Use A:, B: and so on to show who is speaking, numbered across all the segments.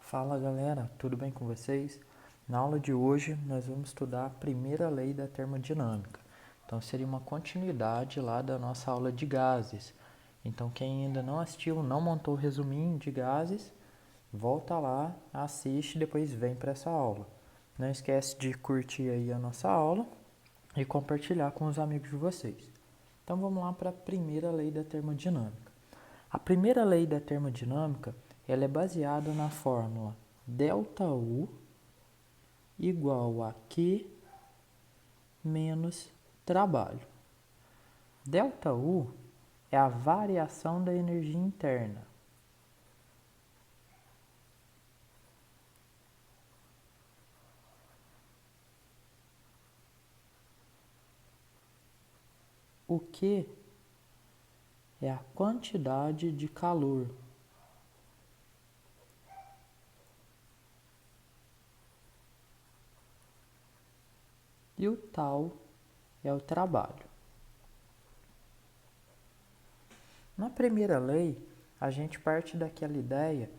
A: Fala galera, tudo bem com vocês? Na aula de hoje nós vamos estudar a primeira lei da termodinâmica. Então seria uma continuidade lá da nossa aula de gases. Então quem ainda não assistiu, não montou o resuminho de gases, volta lá, assiste e depois vem para essa aula. Não esquece de curtir aí a nossa aula e compartilhar com os amigos de vocês. Então vamos lá para a primeira lei da termodinâmica. A primeira lei da termodinâmica ela é baseada na fórmula ΔU igual a Q menos trabalho. ΔU é a variação da energia interna. O Q é a quantidade de calor. E o tal é o trabalho. Na primeira lei, a gente parte daquela ideia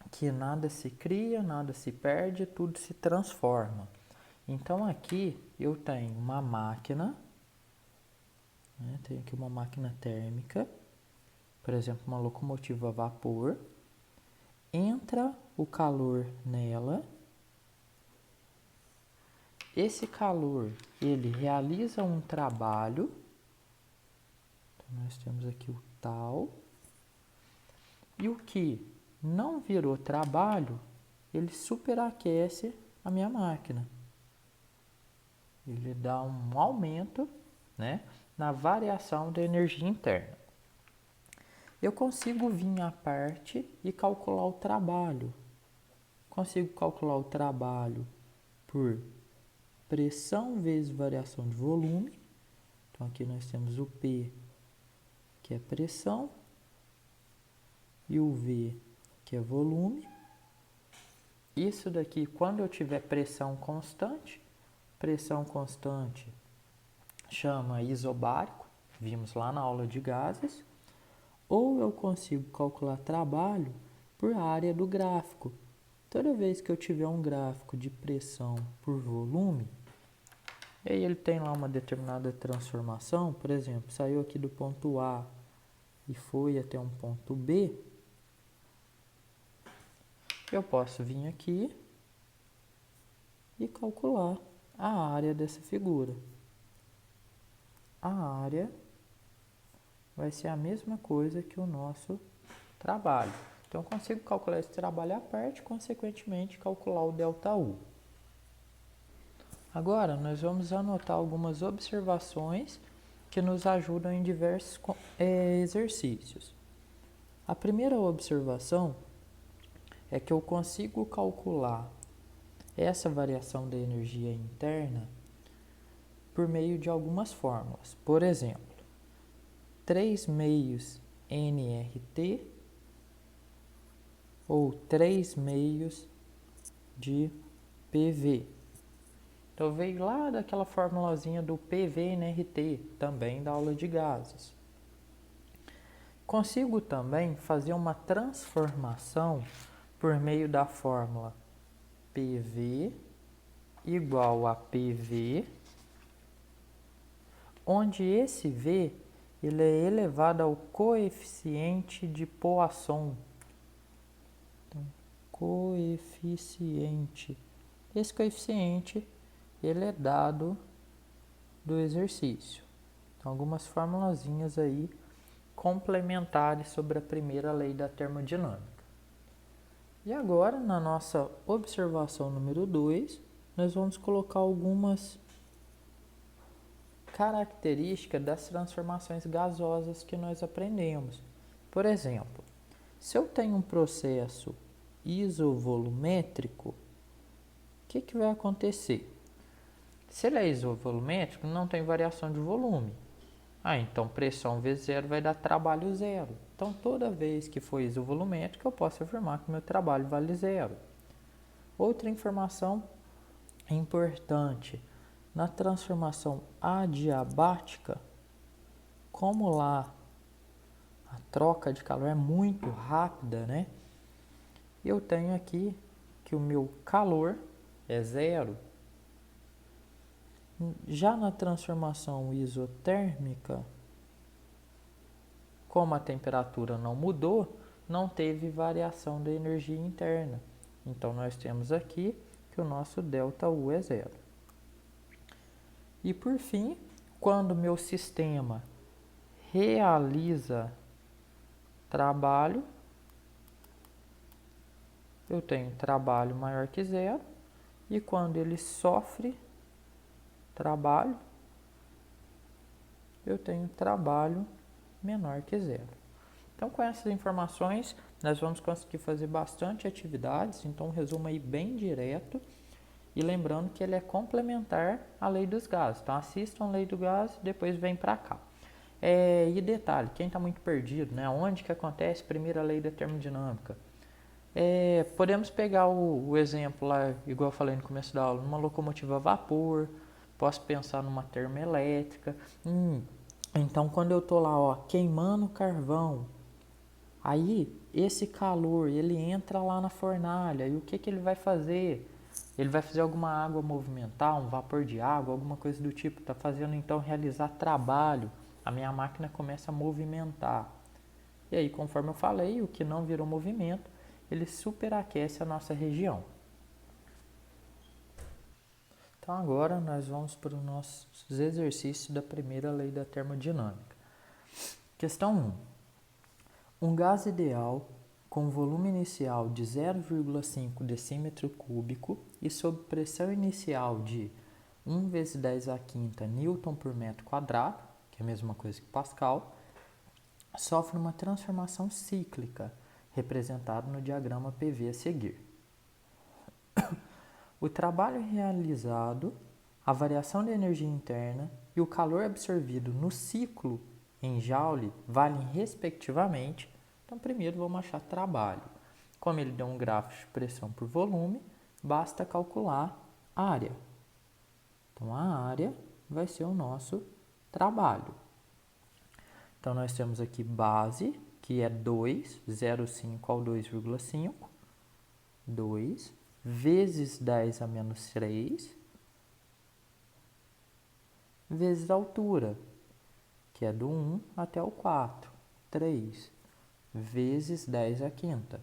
A: que nada se cria, nada se perde, tudo se transforma. Então aqui eu tenho uma máquina, tenho aqui uma máquina térmica, por exemplo, uma locomotiva a vapor, entra o calor nela, esse calor ele realiza um trabalho, então nós temos aqui o tal, e o que não virou trabalho, ele superaquece a minha máquina. Ele dá um aumento, na variação da energia interna. Eu consigo vir à parte e calcular o trabalho. Consigo calcular o trabalho por pressão vezes variação de volume. Então aqui nós temos o P, que é pressão, e o V, que é volume. Isso daqui, quando eu tiver pressão constante chama isobárico, vimos lá na aula de gases, ou eu consigo calcular trabalho por área do gráfico. Toda vez que eu tiver um gráfico de pressão por volume, e aí ele tem lá uma determinada transformação, por exemplo, saiu aqui do ponto A e foi até um ponto B, eu posso vir aqui e calcular a área dessa figura. A área vai ser a mesma coisa que o nosso trabalho. Então, eu consigo calcular esse trabalho à parte, consequentemente, calcular o ΔU. Agora, nós vamos anotar algumas observações que nos ajudam em diversos exercícios. A primeira observação é que eu consigo calcular essa variação da energia interna por meio de algumas fórmulas. Por exemplo, 3 meios nRT ou 3 meios de PV. Então veio lá daquela formulazinha do PV/nRT, também da aula de gases. Consigo também fazer uma transformação por meio da fórmula PV igual a PV, onde esse V ele é elevado ao coeficiente de Poisson. Então, coeficiente. Esse coeficiente ele é dado do exercício. Então, algumas formulazinhas aí complementares sobre a primeira lei da termodinâmica. E agora, na nossa observação número 2, nós vamos colocar algumas características das transformações gasosas que nós aprendemos. Por exemplo, se eu tenho um processo isovolumétrico, o que vai acontecer? Se ele é isovolumétrico, não tem variação de volume. Então pressão vezes zero vai dar trabalho zero. Então toda vez que for isovolumétrico, eu posso afirmar que meu trabalho vale zero. Outra informação importante, na transformação adiabática, como lá a troca de calor é muito rápida, eu tenho aqui que o meu calor é zero. Já na transformação isotérmica, como a temperatura não mudou, não teve variação da energia interna. Então, nós temos aqui que o nosso ΔU é zero. E por fim, quando meu sistema realiza trabalho, eu tenho trabalho maior que zero. E quando ele sofre trabalho, eu tenho trabalho menor que zero. Então, com essas informações, nós vamos conseguir fazer bastante atividades. Então, um resumo aí bem direto. E lembrando que ele é complementar à lei dos gases. Então, assistam a lei do gás e depois vem para cá. E detalhe, quem está muito perdido, né? Onde que acontece a primeira lei da termodinâmica? Podemos pegar o exemplo lá, igual eu falei no começo da aula, numa locomotiva a vapor, posso pensar numa termoelétrica. Então, quando eu estou lá, ó, queimando carvão, aí esse calor, ele entra lá na fornalha, e o que ele vai fazer? Ele vai fazer alguma água movimentar, um vapor de água, alguma coisa do tipo, está fazendo então realizar trabalho, a minha máquina começa a movimentar. E aí, conforme eu falei, o que não virou movimento, ele superaquece a nossa região. Então agora nós vamos para os nossos exercícios da primeira lei da termodinâmica. Questão 1. Um gás ideal com volume inicial de 0,5 decímetro cúbico e sob pressão inicial de 1 vezes 10 a quinta Newton por metro quadrado, que é a mesma coisa que Pascal, sofre uma transformação cíclica, representado no diagrama PV a seguir. O trabalho realizado, a variação de energia interna e o calor absorvido no ciclo em Joule valem respectivamente. Então, primeiro vamos achar trabalho. Como ele deu um gráfico de pressão por volume, basta calcular a área. Então, a área vai ser o nosso trabalho. Então, nós temos aqui base, que é 2, 0,5 ao 2,5, 2, vezes 10 a menos 3, vezes a altura, que é do 1 até o 4, 3, vezes 10 a quinta.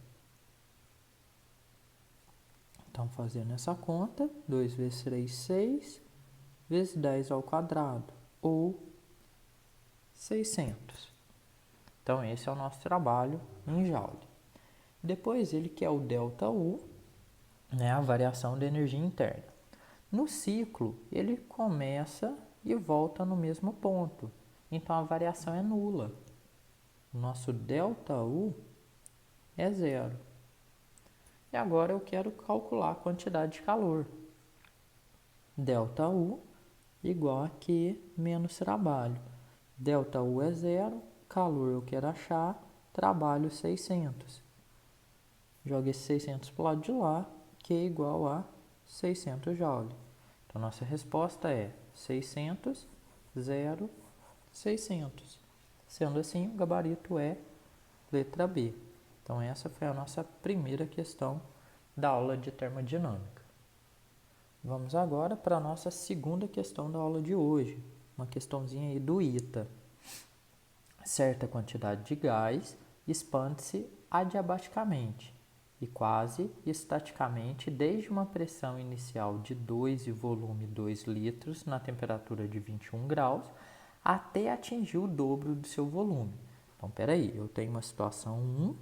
A: Então, fazendo essa conta, 2 vezes 3, 6, vezes 10 ao quadrado, ou 600. Então, esse é o nosso trabalho em Joule. Depois, ele quer o ΔU, né, a variação da energia interna. No ciclo, ele começa e volta no mesmo ponto. Então, a variação é nula. O nosso ΔU é zero. E agora eu quero calcular a quantidade de calor. ΔU igual a Q menos trabalho. ΔU é zero, calor eu quero achar, trabalho 600. Joga esse 600 para o lado de lá, Q igual a 600 joule. Então, nossa resposta é 600, 0, 600. Sendo assim, o gabarito é letra B. Então, essa foi a nossa primeira questão da aula de termodinâmica. Vamos agora para a nossa segunda questão da aula de hoje. Uma questãozinha aí do ITA. Certa quantidade de gás expande-se adiabaticamente e quase estaticamente desde uma pressão inicial de 2 e volume 2 litros na temperatura de 21 graus até atingir o dobro do seu volume. Então, peraí, eu tenho uma situação 1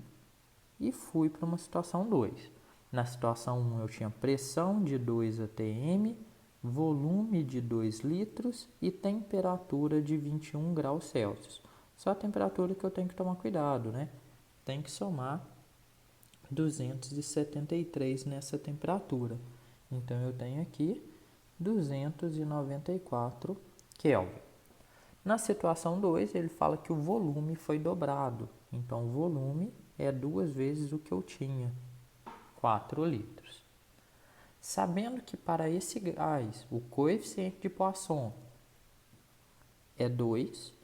A: e fui para uma situação 2. Na situação 1 eu tinha pressão de 2 atm, volume de 2 litros e temperatura de 21 graus Celsius. Só a temperatura que eu tenho que tomar cuidado, né? Tem que somar 273 nessa temperatura. Então, eu tenho aqui 294 Kelvin. Na situação 2, ele fala que o volume foi dobrado. Então, o volume é 2 vezes o que eu tinha, 4 litros. Sabendo que para esse gás o coeficiente de Poisson é 2,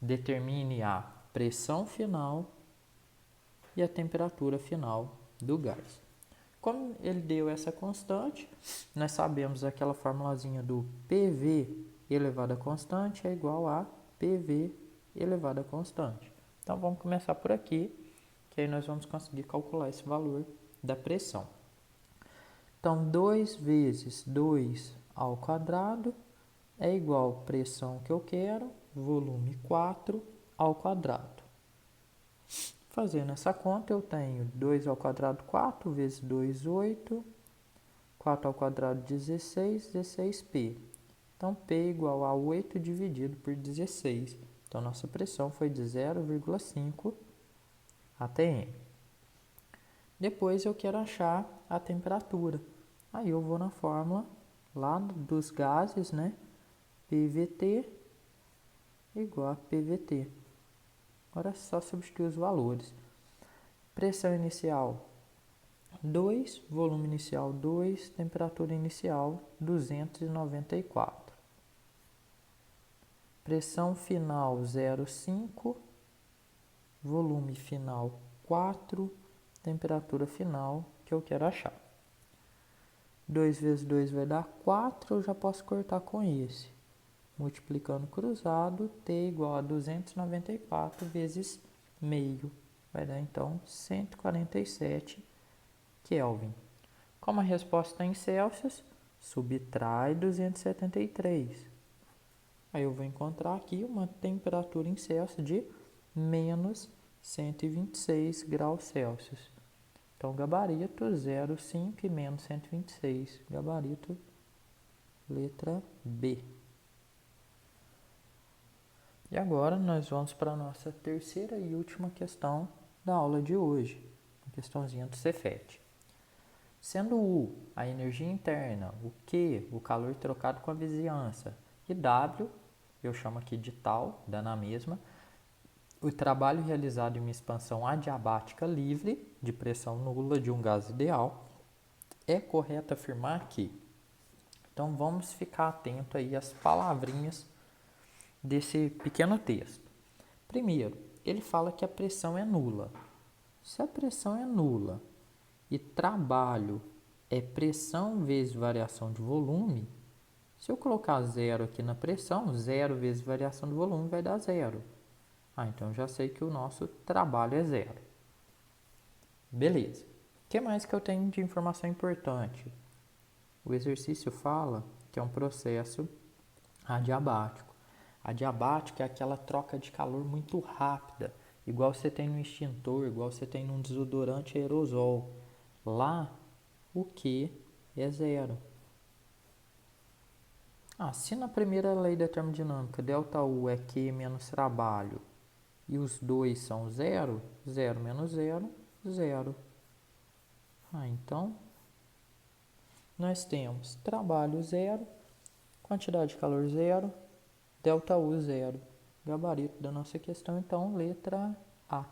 A: determine a pressão final e a temperatura final do gás. Como ele deu essa constante, nós sabemos aquela formulazinha do PV elevado a constante é igual a PV elevado a constante. Então vamos começar por aqui, que aí nós vamos conseguir calcular esse valor da pressão. Então 2 vezes 2 ao quadrado é igual à pressão que eu quero, volume 4 ao quadrado. Fazendo essa conta, eu tenho 2 ao quadrado, 4, vezes 2, 8, 4 ao quadrado, 16, 16P. Então, P é igual a 8 dividido por 16. Então, nossa pressão foi de 0,5 atm. Depois, eu quero achar a temperatura. Aí, eu vou na fórmula lá dos gases, né? PVT igual a PVT. Agora é só substituir os valores. Pressão inicial 2, volume inicial 2, temperatura inicial 294. Pressão final 0,5, volume final 4, temperatura final que eu quero achar. 2 vezes 2 vai dar 4, eu já posso cortar com esse. Multiplicando cruzado, T igual a 294 vezes meio. Vai dar então 147 Kelvin. Como a resposta está em Celsius, subtrai 273. Aí eu vou encontrar aqui uma temperatura em Celsius de menos 126 graus Celsius. Então, gabarito 0,5 e menos 126. Gabarito letra B. E agora nós vamos para a nossa terceira e última questão da aula de hoje, a questãozinha do Cefet. Sendo U a energia interna, o Q o calor trocado com a vizinhança e W, eu chamo aqui de tal, dá na mesma, o trabalho realizado em uma expansão adiabática livre de pressão nula de um gás ideal, é correto afirmar que. Então vamos ficar atento aí às palavrinhas desse pequeno texto. Primeiro, ele fala que a pressão é nula. Se a pressão é nula e trabalho é pressão vezes variação de volume, se eu colocar zero aqui na pressão, 0 vezes variação de volume vai dar zero. Então eu já sei que o nosso trabalho é zero. Beleza. O que mais que eu tenho de informação importante? O exercício fala que é um processo adiabático. Adiabático é aquela troca de calor muito rápida, igual você tem no extintor, igual você tem num desodorante aerosol. Lá, o Q é zero. Se na primeira lei da termodinâmica, ΔU é Q menos trabalho, e os dois são zero, zero menos zero, zero. Então, nós temos trabalho zero, quantidade de calor zero, ΔU zero. Gabarito da nossa questão, então, letra A.